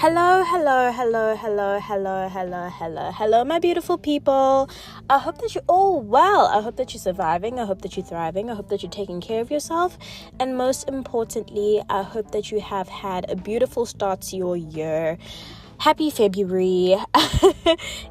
Hello, my beautiful people. I hope that you're all well. I hope that you're surviving. I hope that you're thriving. I hope that you're taking care of yourself. And most importantly, I hope that you have had a beautiful start to your year. Happy February.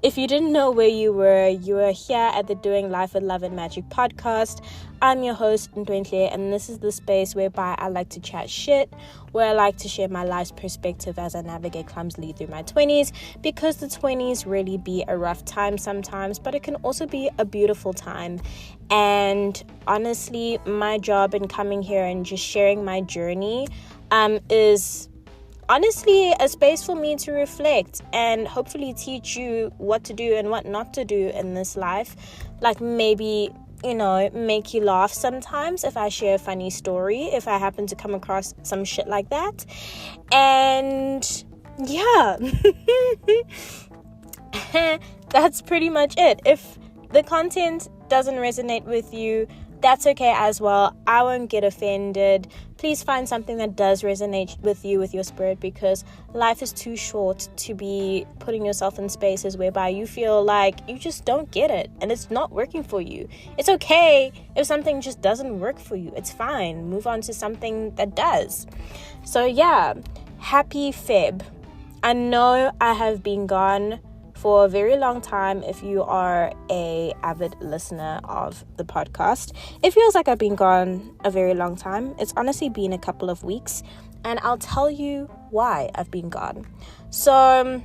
If you didn't know where you were here at the Doing Life with Love and Magic podcast. I'm your host, Ntwenhle, and this is the space whereby I like to chat shit, where I like to share my life's perspective as I navigate clumsily through my 20s, because the 20s really be a rough time sometimes, but it can also be a beautiful time. And honestly, my job in coming here and just sharing my journey is honestly a space for me to reflect and hopefully teach you what to do and what not to do in this life. Like maybe, make you laugh sometimes if I share a funny story, if I happen to come across some shit like that. And yeah, that's pretty much it. If the content doesn't resonate with you, that's okay as well. I won't get offended. Please find something that does resonate with you, with your spirit, because life is too short to be putting yourself in spaces whereby you feel like you just don't get it and it's not working for you. It's okay if something just doesn't work for you. It's fine. Move on to something that does. So yeah, happy Feb. I know I have been gone for a very long time. If you are a avid listener of the podcast, it feels like I've been gone a very long time. It's honestly been a couple of weeks, and I'll tell you why I've been gone. So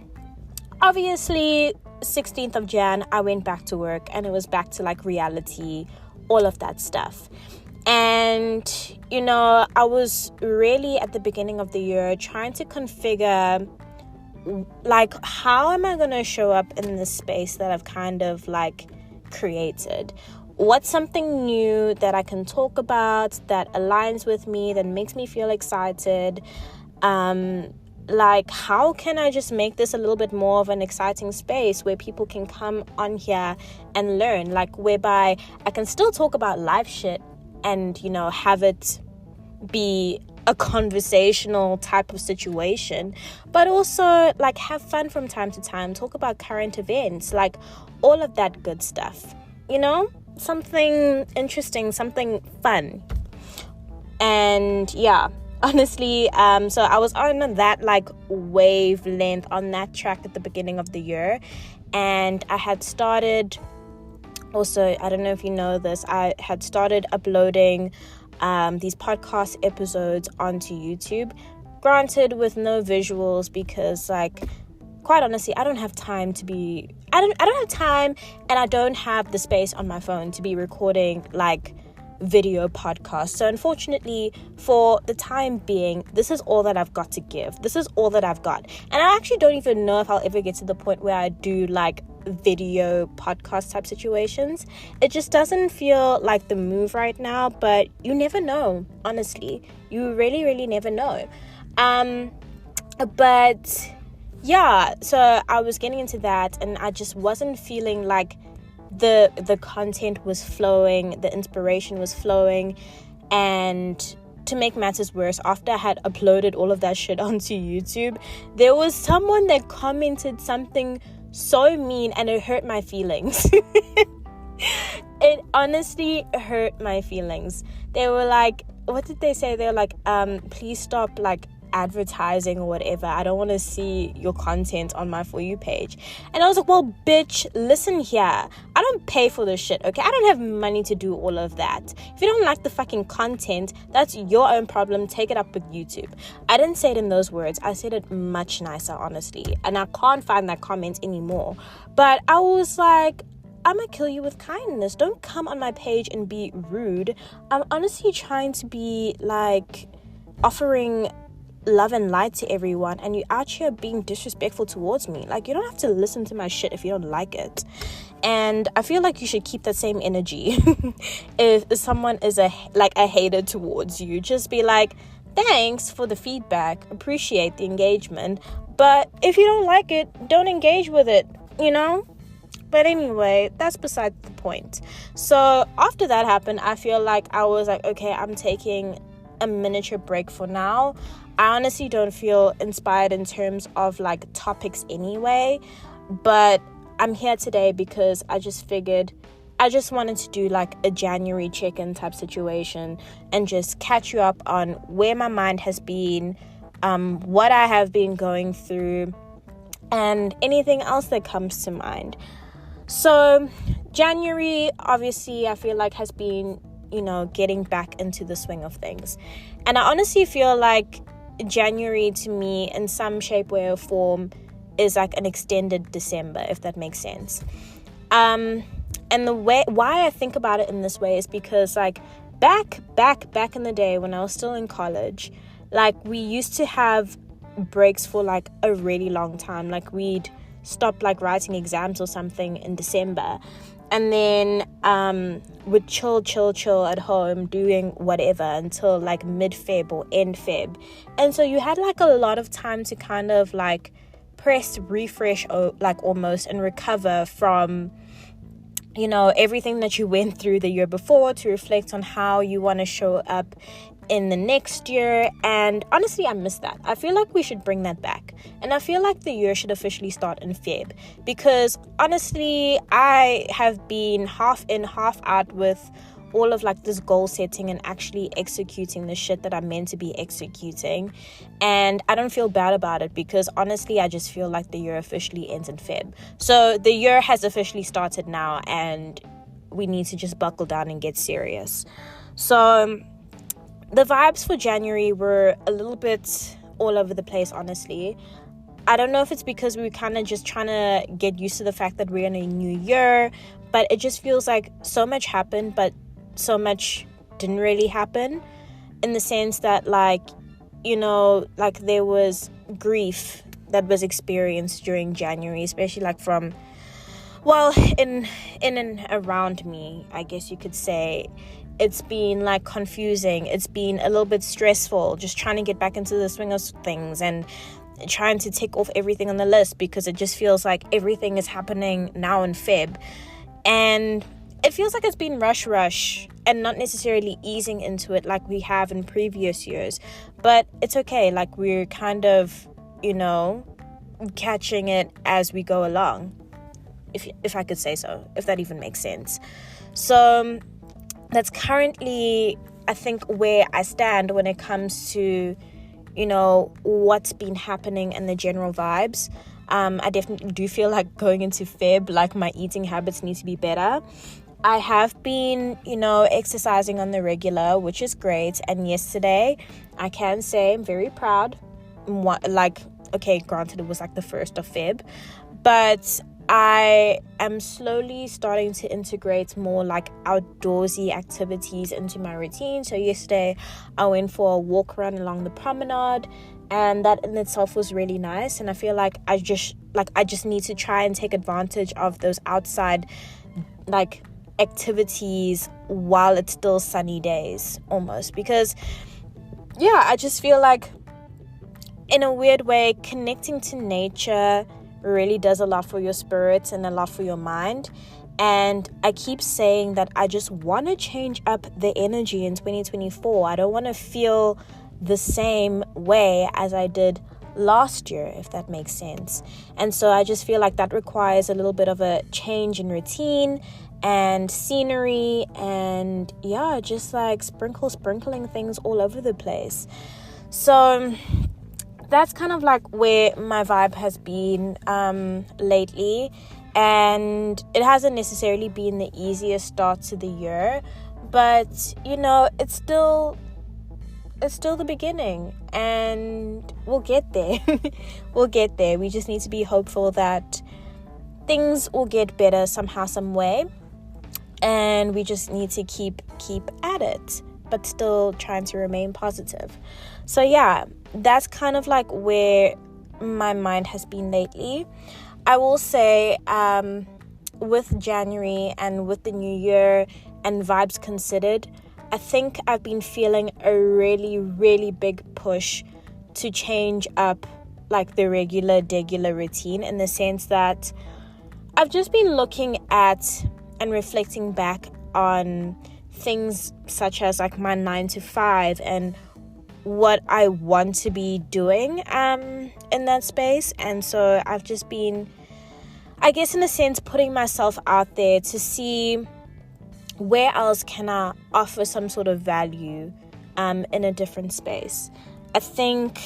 obviously 16th of Jan, I went back to work, and it was back to like reality, all of that stuff. And I was really at the beginning of the year trying to configure, like, how am I going to show up in this space that I've kind of like created? What's something new that I can talk about that aligns with me, that makes me feel excited? Like, how can I just make this a little bit more of an exciting space where people can come on here and learn, like, whereby I can still talk about life shit and, have it be a conversational type of situation, but also like have fun from time to time, talk about current events, like all of that good stuff, something interesting, something fun. And yeah, honestly, so I was on that like wavelength, on that track at the beginning of the year, and I had started also, I don't know if you know this, I had started uploading these podcast episodes onto YouTube, granted with no visuals, because like, quite honestly, I don't have time, and I don't have the space on my phone to be recording like video podcasts. So unfortunately, for the time being, this is all that I've got to give. This is all that I've got. And I actually don't even know if I'll ever get to the point where I do like video podcast type situations. It just doesn't feel like the move right now, but you never know. Honestly, you really, really never know. But yeah, so I was getting into that, and I just wasn't feeling like the content was flowing, the inspiration was flowing. And to make matters worse, after I had uploaded all of that shit onto YouTube, there was someone that commented something so mean, and it hurt my feelings. It honestly hurt my feelings. They were like, what did they say? They were like, please stop like advertising or whatever. I don't want to see your content on my For You page. And I was like, well, bitch, listen here. I don't pay for this shit, okay? I don't have money to do all of that. If you don't like the fucking content, that's your own problem. Take it up with YouTube. I didn't say it in those words. I said it much nicer, honestly. And I can't find that comment anymore. But I was like, I'm gonna kill you with kindness. Don't come on my page and be rude. I'm honestly trying to be like offering love and light to everyone, and you out here being disrespectful towards me. Like, you don't have to listen to my shit if you don't like it. And I feel like you should keep that same energy. If someone is a hater towards you, just be like, thanks for the feedback, appreciate the engagement, but if you don't like it, don't engage with it, But anyway, that's beside the point. So after that happened, I feel like I was like, okay, I'm taking a miniature break for now. I honestly don't feel inspired in terms of like topics anyway, but I'm here today because I just figured I just wanted to do like a January check-in type situation and just catch you up on where my mind has been, what I have been going through, and anything else that comes to mind. So January, obviously, I feel like has been, getting back into the swing of things. And I honestly feel like January to me, in some shape, way, or form, is like an extended December, if that makes sense. And why I think about it in this way is because like back in the day when I was still in college, like we used to have breaks for like a really long time. Like we'd stop like writing exams or something in December, and then would chill at home doing whatever until like mid-Feb or end Feb. And so you had like a lot of time to kind of like press refresh, like almost, and recover from everything that you went through the year before, to reflect on how you want to show up in the next year. And honestly, I miss that. I feel like we should bring that back, and I feel like the year should officially start in Feb, because honestly I have been half in half out with all of like this goal setting and actually executing the shit that I'm meant to be executing, and I don't feel bad about it, because honestly I just feel like the year officially ends in Feb. So the year has officially started now, and we need to just buckle down and get serious. So the vibes for January were a little bit all over the place, honestly. I don't know if it's because we were kind of just trying to get used to the fact that we're in a new year, but it just feels like so much happened, but so much didn't really happen, in the sense that like there was grief that was experienced during January, especially like from in and around me, I guess you could say. It's been like confusing, it's been a little bit stressful, just trying to get back into the swing of things and trying to tick off everything on the list, because it just feels like everything is happening now in Feb, and it feels like it's been rush and not necessarily easing into it like we have in previous years. But it's okay, like we're kind of catching it as we go along, if I could say so, if that even makes sense. So that's currently, I think, where I stand when it comes to what's been happening and the general vibes. I definitely do feel like going into Feb, like my eating habits need to be better. I have been, exercising on the regular, which is great. And yesterday, I can say I'm very proud. Okay, granted, it was like the 1st of Feb, but I am slowly starting to integrate more like outdoorsy activities into my routine. So yesterday, I went for a walk around along the promenade, and that in itself was really nice. And I feel like I just need to try and take advantage of those outside like activities while it's still sunny days, almost, because I just feel like in a weird way connecting to nature really does a lot for your spirit and a lot for your mind. And I keep saying that I just want to change up the energy in 2024. I don't want to feel the same way as I did last year, if that makes sense. And so I just feel like that requires a little bit of a change in routine and scenery, and just like sprinkling things all over the place. So that's kind of like where my vibe has been lately, and it hasn't necessarily been the easiest start to the year, but it's still the beginning, and we'll get there. We just need to be hopeful that things will get better somehow, some way, and we just need to keep at it, but still trying to remain positive. So that's kind of like where my mind has been lately. I will say with January and with the new year and vibes considered, I think I've been feeling a really, really big push to change up like the regular routine, in the sense that I've just been looking at and reflecting back on things such as like my 9 to 5 and what I want to be doing in that space. And so I've just been, I guess in a sense, putting myself out there to see where else can I offer some sort of value in a different space. I think,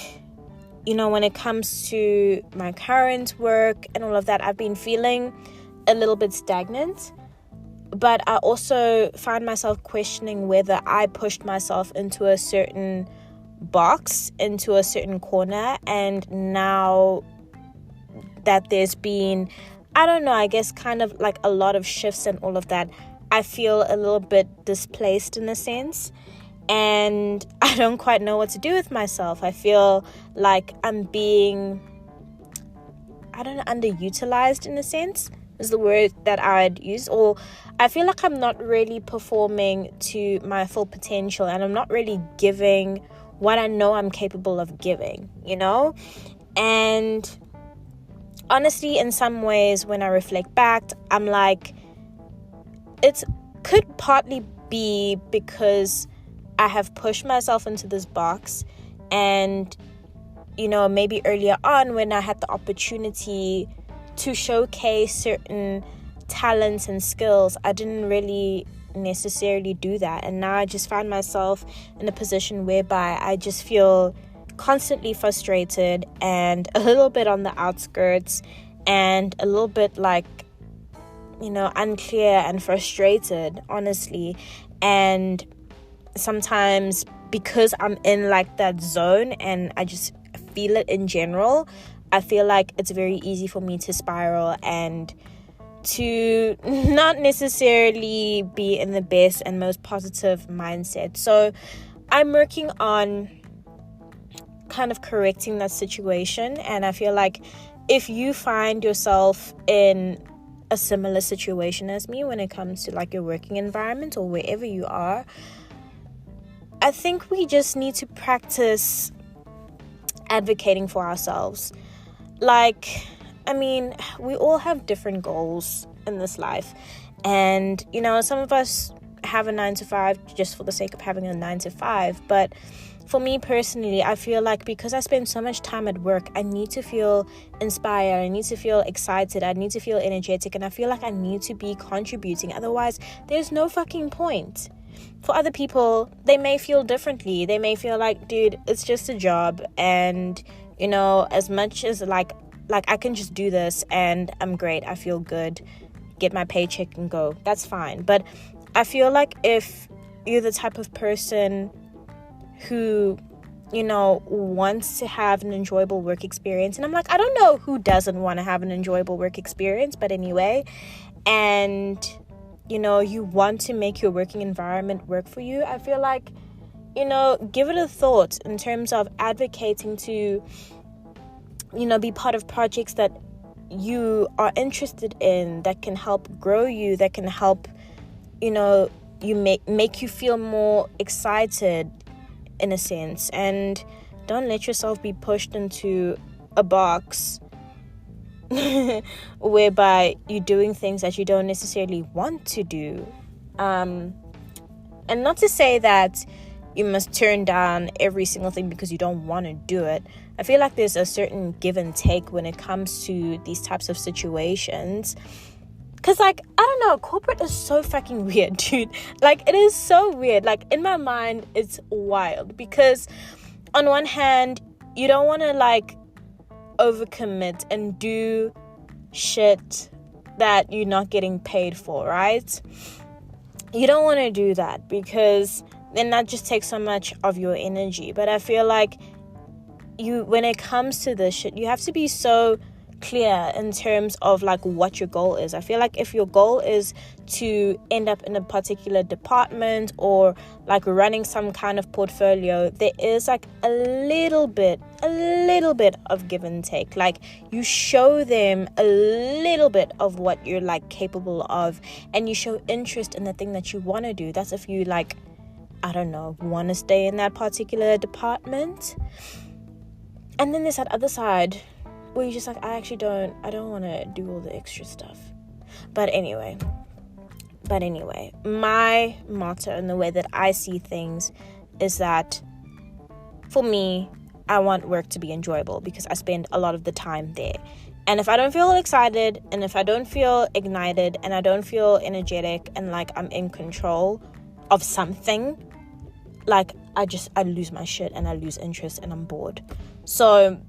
when it comes to my current work and all of that, I've been feeling a little bit stagnant. But I also find myself questioning whether I pushed myself into a certain box, into a certain corner, and now that there's been, I don't know, I guess kind of like a lot of shifts and all of that, I feel a little bit displaced in a sense, and I don't quite know what to do with myself. I feel like I'm being, underutilized in a sense is the word that I'd use, or I feel like I'm not really performing to my full potential, and I'm not really giving what I know I'm capable of giving, and honestly, in some ways, when I reflect back, I'm like, it could partly be because I have pushed myself into this box, and maybe earlier on when I had the opportunity to showcase certain talents and skills, I didn't really necessarily do that. And now I just find myself in a position whereby I just feel constantly frustrated and a little bit on the outskirts and a little bit like, unclear and frustrated, honestly. And sometimes because I'm in like that zone and I just feel it in general, I feel like it's very easy for me to spiral and to not necessarily be in the best and most positive mindset. So I'm working on kind of correcting that situation. And I feel like if you find yourself in a similar situation as me when it comes to like your working environment or wherever you are, I think we just need to practice advocating for ourselves. Like, we all have different goals in this life. And, some of us have a 9-to-5 just for the sake of having a 9-to-5. But for me personally, I feel like because I spend so much time at work, I need to feel inspired. I need to feel excited. I need to feel energetic. And I feel like I need to be contributing. Otherwise, there's no fucking point. For other people, they may feel differently. They may feel like, dude, it's just a job. And, as much as like I can just do this and I'm great. I feel good. Get my paycheck and go. That's fine. But I feel like if you're the type of person who, wants to have an enjoyable work experience, and I'm like, I don't know who doesn't want to have an enjoyable work experience, but anyway, and, you want to make your working environment work for you, I feel like, give it a thought in terms of advocating to, be part of projects that you are interested in, that can help grow you, that can help, you make you feel more excited in a sense. And don't let yourself be pushed into a box whereby you're doing things that you don't necessarily want to do. And not to say that you must turn down every single thing because you don't want to do it. I feel like there's a certain give and take when it comes to these types of situations. Because, I don't know, corporate is so fucking weird, dude. It is so weird. In my mind, it's wild. Because on one hand, you don't want to, overcommit and do shit that you're not getting paid for, right? You don't want to do that because then that just takes so much of your energy. But I feel like when it comes to this shit, you have to be so clear in terms of what your goal is. I feel like if your goal is to end up in a particular department or running some kind of portfolio, there is a little bit of give and take. You show them a little bit of what you're capable of, and you show interest in the thing that you want to do. That's if you want to stay in that particular department. And then there's that other side where you're just I don't want to do all the extra stuff. But anyway, my motto and the way that I see things is that for me, I want work to be enjoyable because I spend a lot of the time there. And if I don't feel excited, and if I don't feel ignited, and I don't feel energetic and like I'm in control of something, like I lose my shit and I lose interest and I'm bored. So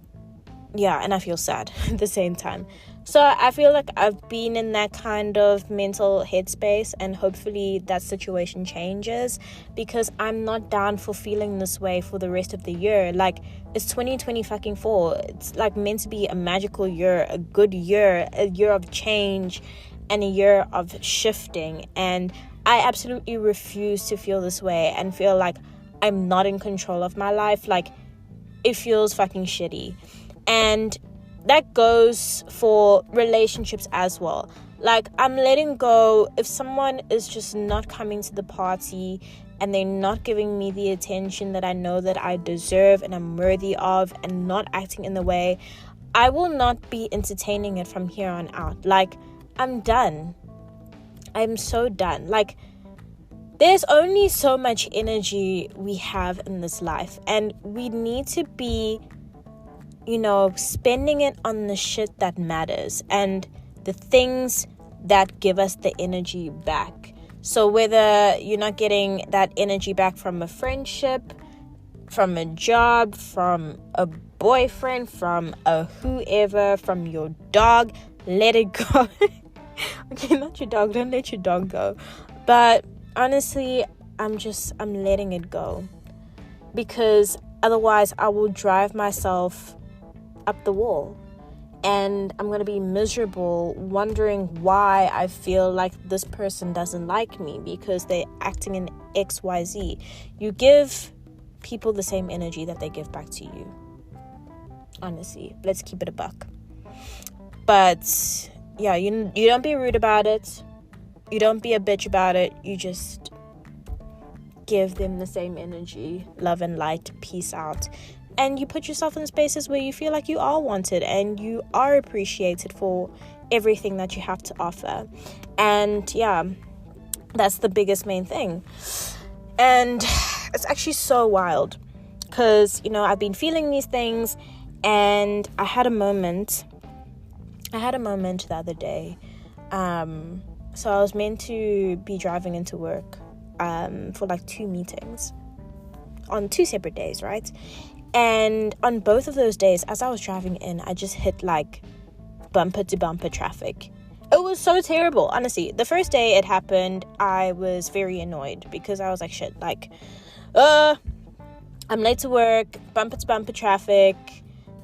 yeah, and I feel sad at the same time. So I feel like I've been in that kind of mental headspace, and hopefully that situation changes, because I'm not down for feeling this way for the rest of the year. Like, it's 2024. It's like meant to be a magical year, a good year, a year of change and a year of shifting. And I absolutely refuse to feel this way and feel like I'm not in control of my life. Like, it feels fucking shitty. And that goes for relationships as well. Like, I'm letting go if someone is just not coming to the party and they're not giving me the attention that I know that I deserve and I'm worthy of, and not acting in the way. I will not be entertaining it from here on out. Like, I'm done. I'm so done. Like, there's only so much energy we have in this life, and we need to be, spending it on the shit that matters and the things that give us the energy back. So whether you're not getting that energy back from a friendship, from a job, from a boyfriend, from a whoever, from your dog, let it go. Okay, not your dog, don't let your dog go. But honestly, I'm letting it go, because otherwise I will drive myself up the wall, and I'm going to be miserable wondering why I feel like this person doesn't like me because they're acting in XYZ. You give people the same energy that they give back to you. Honestly, let's keep it a buck. But yeah, you don't be rude about it. You don't be a bitch about it. You just give them the same energy, love and light, peace out. And you put yourself in spaces where you feel like you are wanted and you are appreciated for everything that you have to offer. And yeah, that's the biggest main thing. And it's actually so wild because, I've been feeling these things, and I had a moment the other day. So I was meant to be driving into work for like 2 meetings on 2 separate days, right? And on both of those days, as I was driving in, I just hit like bumper to bumper traffic. It was so terrible, honestly. The first day it happened, I was very annoyed because I was like, shit, like, I'm late to work, bumper to bumper traffic.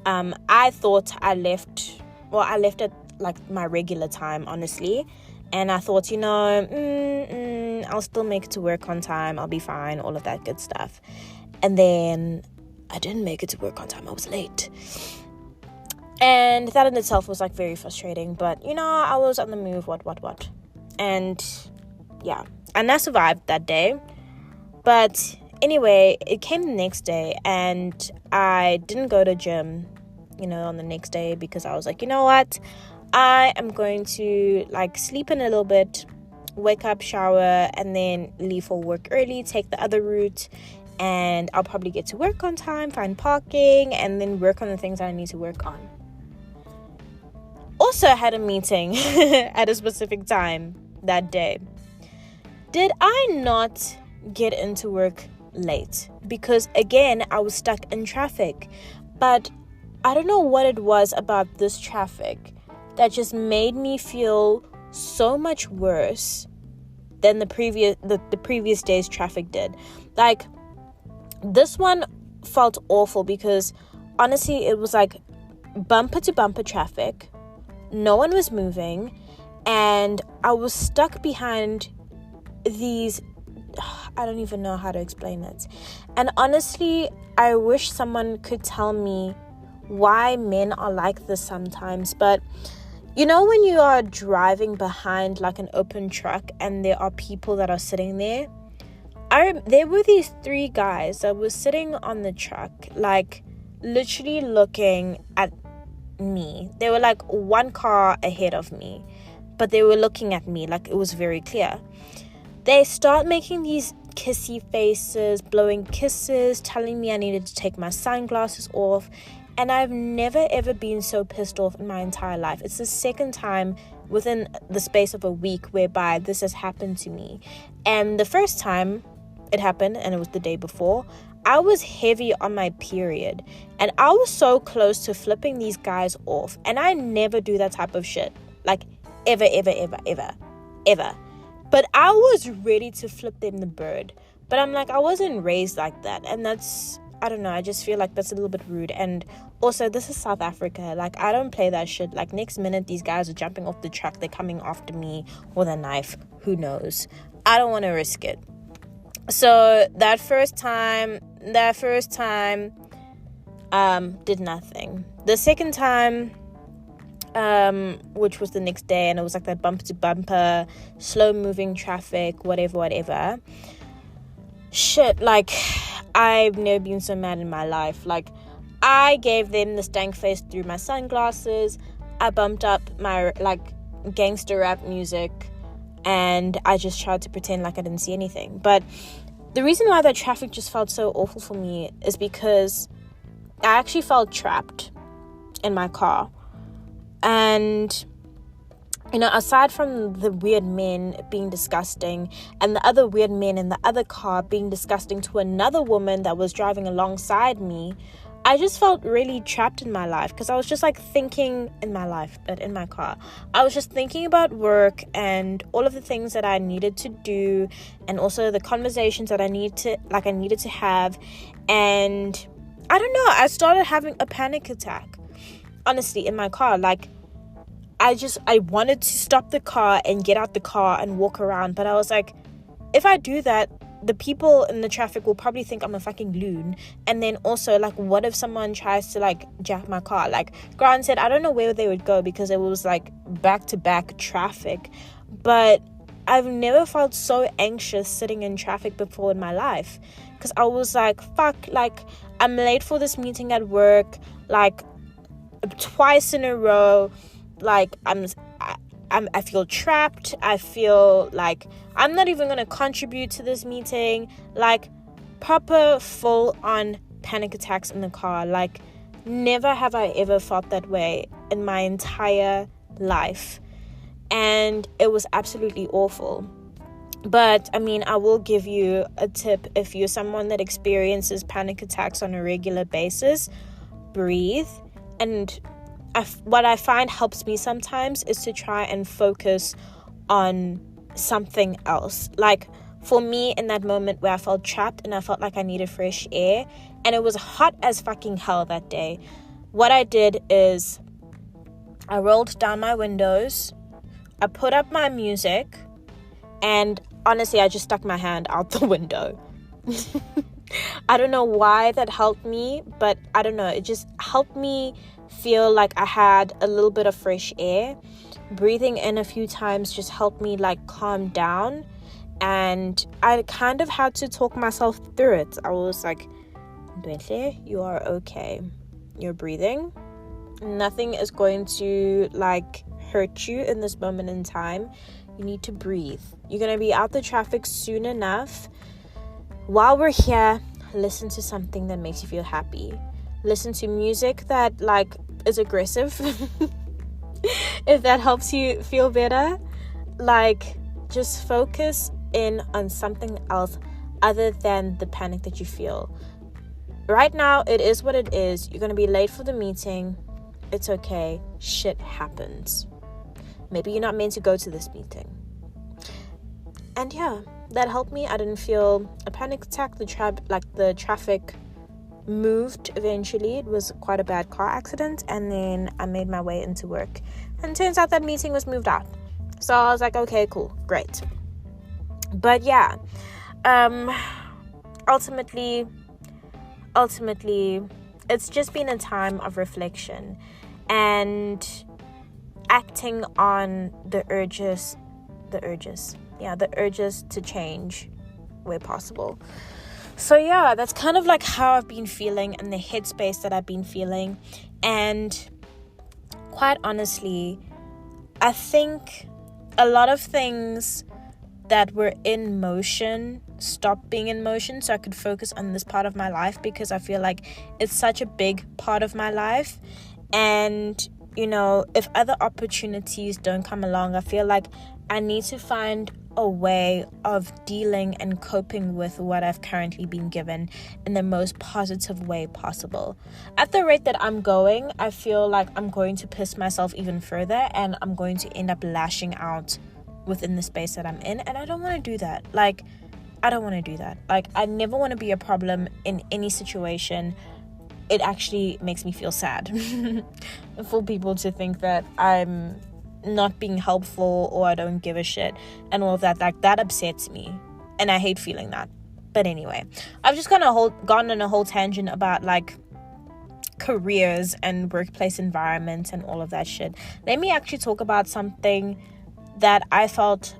I thought I left at like my regular time, honestly. And I thought, I'll still make it to work on time. I'll be fine, all of that good stuff. And then I didn't make it to work on time. I was late. And that in itself was like very frustrating. But, I was on the move, what. And yeah, and I survived that day. But anyway, it came the next day, and I didn't go to gym, on the next day, because I was like, you know what? I am going to like sleep in a little bit, wake up, shower, and then leave for work early, take the other route, and I'll probably get to work on time, find parking, and then work on the things that I need to work on. Also had a meeting at a specific time that day. Did I not get into work late? Because again, I was stuck in traffic. But I don't know what it was about this traffic that just made me feel so much worse than the previous day's traffic did. Like, this one felt awful because honestly, it was like bumper to bumper traffic. No one was moving, and I was stuck behind these, I don't even know how to explain it. And honestly, I wish someone could tell me why men are like this sometimes. But when you are driving behind like an open truck and there are people that are sitting there, there were these 3 guys that were sitting on the truck, like literally looking at me. They were like 1 car ahead of me, but they were looking at me, like it was very clear. They start making these kissy faces, blowing kisses, telling me I needed to take my sunglasses off. And I've never ever been so pissed off in my entire life. It's the second time within the space of a week whereby this has happened to me. And the first time it happened, and it was the day before, I was heavy on my period. And I was so close to flipping these guys off. And I never do that type of shit. Like, ever. But I was ready to flip them the bird. But I'm like, I wasn't raised like that. And that's, I don't know, I just feel like that's a little bit rude. And also, this is South Africa. Like, I don't play that shit. Like, next minute, these guys are jumping off the truck. They're coming after me with a knife. Who knows? I don't want to risk it. So, that first time, did nothing. The second time, which was the next day, and it was like that bumper to bumper, slow moving traffic, whatever. Shit, like, I've never been so mad in my life. Like, I gave them the stank face through my sunglasses. I bumped up my, like, gangster rap music, and I just tried to pretend like I didn't see anything. But the reason why that traffic just felt so awful for me is because I actually felt trapped in my car. And, you know, aside from the weird men being disgusting and the other weird men in the other car being disgusting to another woman that was driving alongside me, I just felt really trapped in my life, because I was just like thinking in my life, but in my car. I was just thinking about work and all of the things that I needed to do, and also the conversations that I needed to have. And I don't know, I started having a panic attack, honestly, in my car. Like, I wanted to stop the car and get out the car and walk around, but I was like, if I do that, the people in the traffic will probably think I'm a fucking loon. And then also, like, what if someone tries to, like, jack my car? Like, granted, I don't know where they would go because it was, like, back-to-back traffic. But I've never felt so anxious sitting in traffic before in my life. Because I was like, fuck, like, I'm late for this meeting at work, like, twice in a row. Like, I feel trapped. I feel like I'm not even going to contribute to this meeting. Like, proper full-on panic attacks in the car. Like, never have I ever felt that way in my entire life. And it was absolutely awful. But, I mean, I will give you a tip. If you're someone that experiences panic attacks on a regular basis, breathe. And what I find helps me sometimes is to try and focus on something else. Like, for me, in that moment where I felt trapped and I felt like I needed fresh air, and it was hot as fucking hell that day, what I did is I rolled down my windows, I put up my music, and honestly, I just stuck my hand out the window. I don't know why that helped me, but I don't know, it just helped me feel like I had a little bit of fresh air. Breathing in a few times just helped me, like, calm down. And I kind of had to talk myself through it. I was like, Ntwenhle, you are okay. You're breathing. Nothing is going to, like, hurt you in this moment in time. You need to breathe. You're going to be out the traffic soon enough. While we're here, listen to something that makes you feel happy. Listen to music that, like, is aggressive. If that helps you feel better. Like, just focus in on something else other than the panic that you feel. Right now, it is what it is. You're going to be late for the meeting. It's okay. Shit happens. Maybe you're not meant to go to this meeting. And yeah, that helped me. I didn't feel a panic attack. The traffic moved eventually. It was quite a bad car accident, and then I made my way into work, and turns out that meeting was moved out. So I was like, okay, cool, great. But yeah, ultimately it's just been a time of reflection and acting on the urges to change where possible. So yeah, that's kind of like how I've been feeling and the headspace that I've been feeling. And quite honestly, I think a lot of things that were in motion stop being in motion so I could focus on this part of my life, because I feel like it's such a big part of my life. And if other opportunities don't come along, I feel like I need to find a way of dealing and coping with what I've currently been given in the most positive way possible. At the rate that I'm going, I feel like I'm going to piss myself even further, and I'm going to end up lashing out within the space that I'm in, and I don't want to do that. I don't want to do that. I never want to be a problem in any situation. It actually makes me feel sad for people to think that I'm not being helpful or I don't give a shit and all of that. That upsets me, and I hate feeling that. But anyway, I've just gone on a whole tangent about careers and workplace environments and all of that shit. Let me actually talk about something that I felt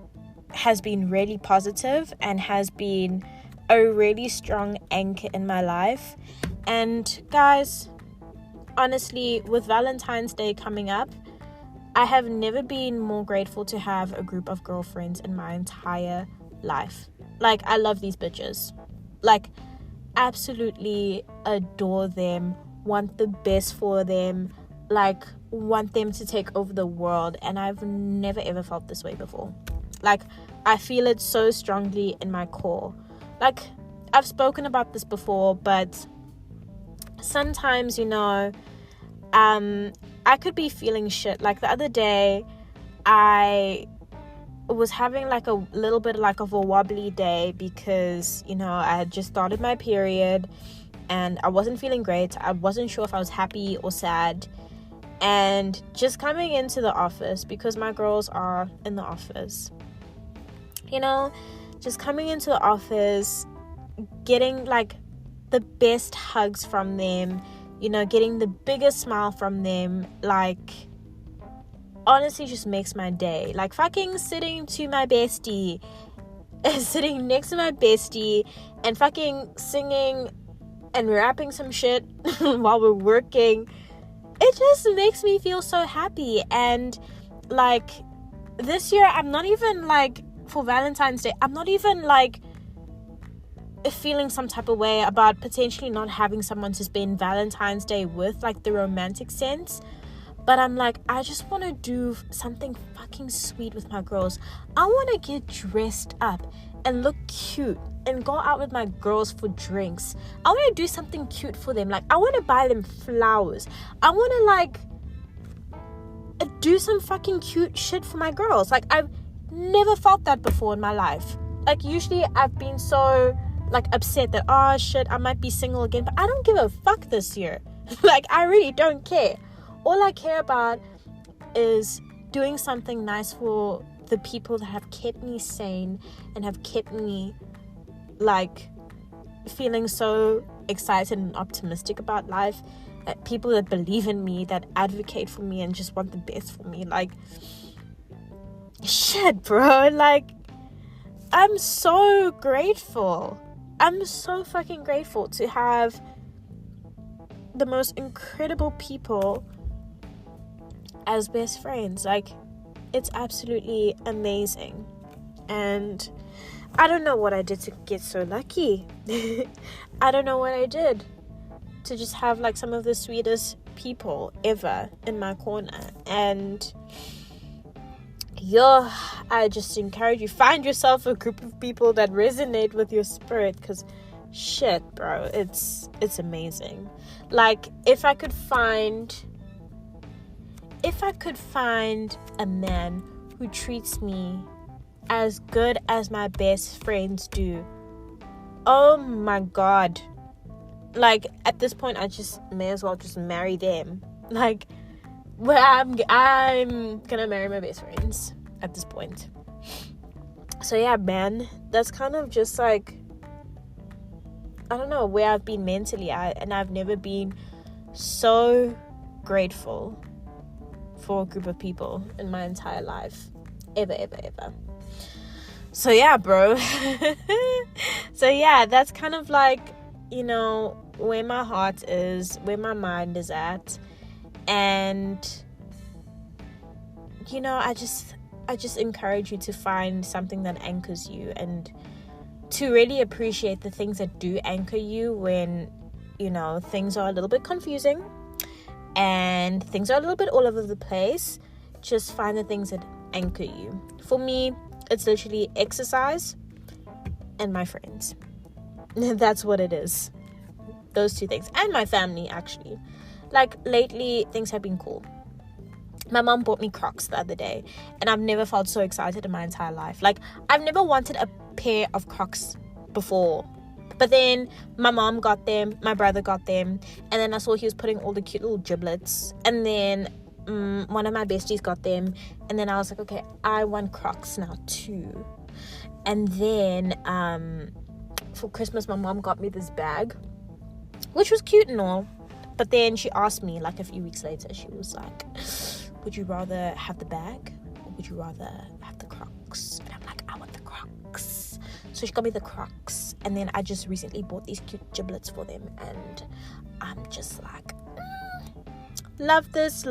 has been really positive and has been a really strong anchor in my life. And guys, honestly, with Valentine's Day coming up, I have never been more grateful to have a group of girlfriends in my entire life. I love these bitches. Absolutely adore them, want the best for them, want them to take over the world. And I've never ever felt this way before. I feel it so strongly in my core. I've spoken about this before, but sometimes, I could be feeling shit. The other day, I was having a little bit of a wobbly day because, I had just started my period and I wasn't feeling great. I wasn't sure if I was happy or sad. And just coming into the office, because my girls are in the office, just coming into the office, getting the best hugs from them, getting the biggest smile from them, honestly just makes my day. Fucking sitting to my bestie, sitting next to my bestie and fucking singing and rapping some shit while we're working, it just makes me feel so happy. And this year, I'm not even for Valentine's Day, I'm not even feeling some type of way about potentially not having someone to spend Valentine's Day with, the romantic sense. But I'm I just want to do something fucking sweet with my girls. I want to get dressed up and look cute and go out with my girls for drinks. I want to do something cute for them. I want to buy them flowers. I want to do some fucking cute shit for my girls. I've never felt that before in my life. Usually I've been so upset that, oh shit, I might be single again, but I don't give a fuck this year. I really don't care. All I care about is doing something nice for the people that have kept me sane and have kept me feeling so excited and optimistic about life. People that believe in me, that advocate for me and just want the best for me. Shit, bro. I'm so grateful. I'm so fucking grateful to have the most incredible people as best friends. It's absolutely amazing. And I don't know what I did to get so lucky. I don't know what I did to just have some of the sweetest people ever in my corner. And I just encourage you, find yourself a group of people that resonate with your spirit, because shit, bro, it's amazing. If I could find a man who treats me as good as my best friends do, oh my god, at this point I just may as well just marry them. Well, I'm gonna marry my best friends at this point. So yeah, man, that's kind of just I don't know where I've been mentally at, and I've never been so grateful for a group of people in my entire life, ever. So yeah, bro. So yeah, that's kind of where my heart is, where my mind is at. And I just encourage you to find something that anchors you and to really appreciate the things that do anchor you when, you know, things are a little bit confusing and things are a little bit all over the place. Just find the things that anchor you. For me, it's literally exercise and my friends. That's what it is. Those two things. And my family, actually. Like, lately, things have been cool. My mom bought me Crocs the other day, and I've never felt so excited in my entire life. Like, I've never wanted a pair of Crocs before. But then my mom got them, my brother got them, and then I saw he was putting all the cute little giblets. And then one of my besties got them, and then I was like, okay, I want Crocs now too. And then for Christmas, my mom got me this bag, which was cute and all. But then she asked me, like, a few weeks later, she was like, would you rather have the bag or would you rather have the Crocs? And I'm like, I want the Crocs. So she got me the Crocs, and then I just recently bought these cute giblets for them, and I'm just like, love this.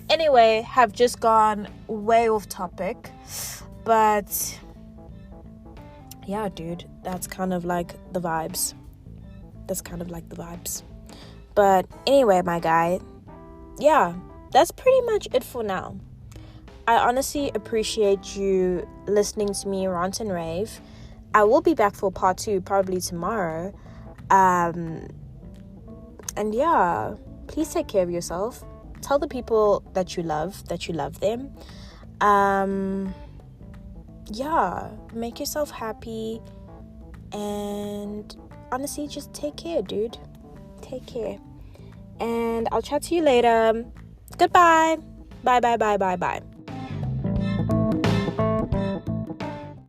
Anyway, have just gone way off topic, but yeah, dude, that's kind of like the vibes. But anyway, my guy, yeah, that's pretty much it for now. I honestly appreciate you listening to me rant and rave. I will be back for part 2 probably tomorrow. And yeah, please take care of yourself. Tell the people that you love them. Yeah, make yourself happy. And honestly, just take care, dude. Take care. And I'll chat to you later. Goodbye. Bye.